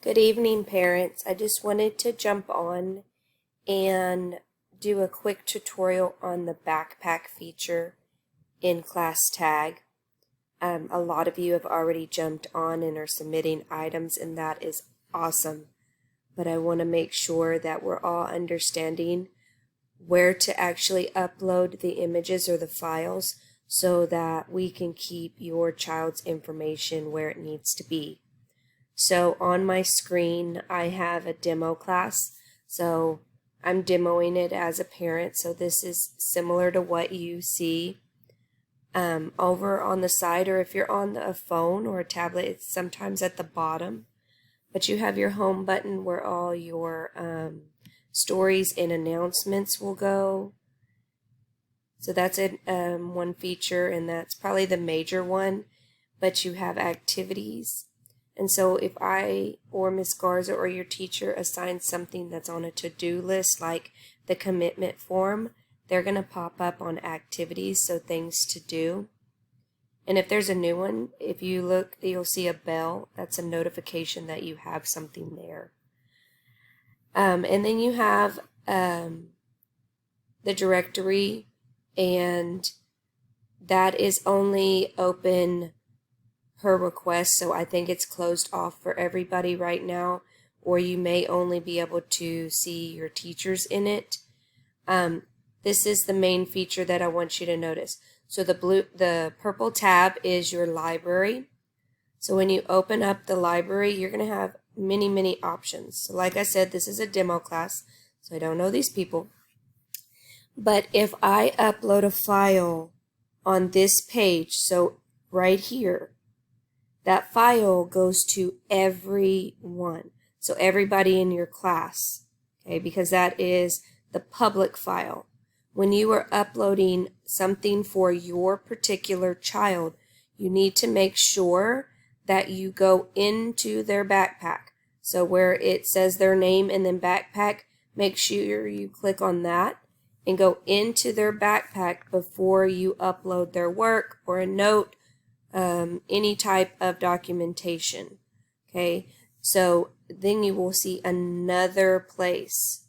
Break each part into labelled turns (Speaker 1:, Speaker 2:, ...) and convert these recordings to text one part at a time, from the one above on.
Speaker 1: Good evening, parents. I just wanted to jump on and do a quick tutorial on the backpack feature in ClassTag. A lot of you have already jumped on and are submitting items, and that is awesome. But I want to make sure that we're all understanding where to actually upload the images or the files so that we can keep your child's information where it needs to be. So on my screen, I have a demo class. So I'm demoing it as a parent. So this is similar to what you see over on the side, or if you're on a phone or a tablet, it's sometimes at the bottom. But you have your home button where all your stories and announcements will go. So that's one feature, and that's probably the major one. But you have activities. And so if I or Miss Garza or your teacher assigns something that's on a to-do list, like the commitment form, they're going to pop up on activities, so things to do. And if there's a new one, if you look, you'll see a bell. That's a notification that you have something there. And then you have the directory, and that is only open per request, so I think it's closed off for everybody right now, or you may only be able to see your teachers in it. This is the main feature that I want you to notice. So the purple tab is your library. So when you open up the library, you're going to have many options. So like I said, this is a demo class, so I don't know these people. But if I upload a file on this page, so right here, that file goes to everyone. So everybody in your class, okay, because that is the public file. When you are uploading something for your particular child, you need to make sure that you go into their backpack. So where it says their name and then backpack, make sure you click on that and go into their backpack before you upload their work or a note, any type of documentation. Okay, so then you will see another place.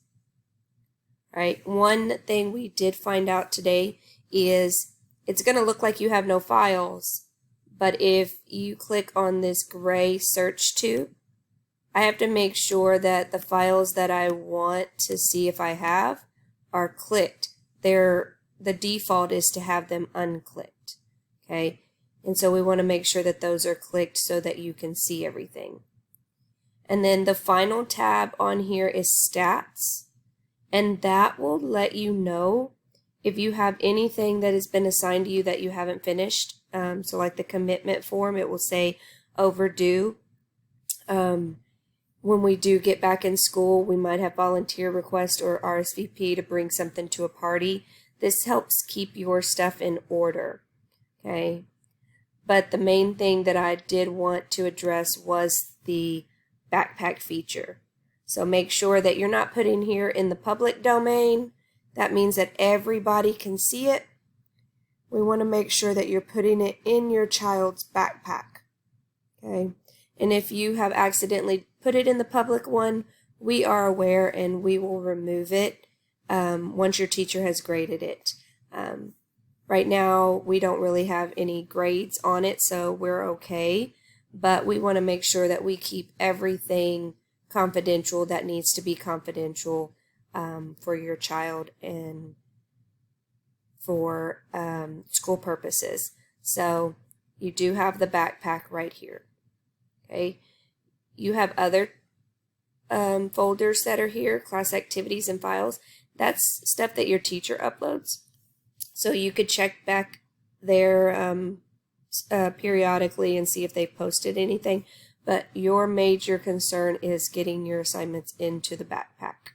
Speaker 1: All right, one thing we did find out today is it's going to look like you have no files, but if you click on this gray search tube, I have to make sure that the files that I want to see if I have are clicked. The default is to have them unclicked. Okay. And so we want to make sure that those are clicked so that you can see everything. And then the final tab on here is stats. And that will let you know if you have anything that has been assigned to you that you haven't finished. So like the commitment form, it will say overdue. When we do get back in school, we might have volunteer request or RSVP to bring something to a party. This helps keep your stuff in order. Okay. But the main thing that I did want to address was the backpack feature. So make sure that you're not putting here in the public domain. That means that everybody can see it. We want to make sure that you're putting it in your child's backpack. Okay. And if you have accidentally put it in the public one, we are aware and we will remove it once your teacher has graded it. Right now, we don't really have any grades on it, so we're okay. But we want to make sure that we keep everything confidential that needs to be confidential for your child and for school purposes. So you do have the backpack right here. Okay. You have other folders that are here, class activities and files. That's stuff that your teacher uploads. So you could check back there periodically and see if they've posted anything. But your major concern is getting your assignments into the backpack.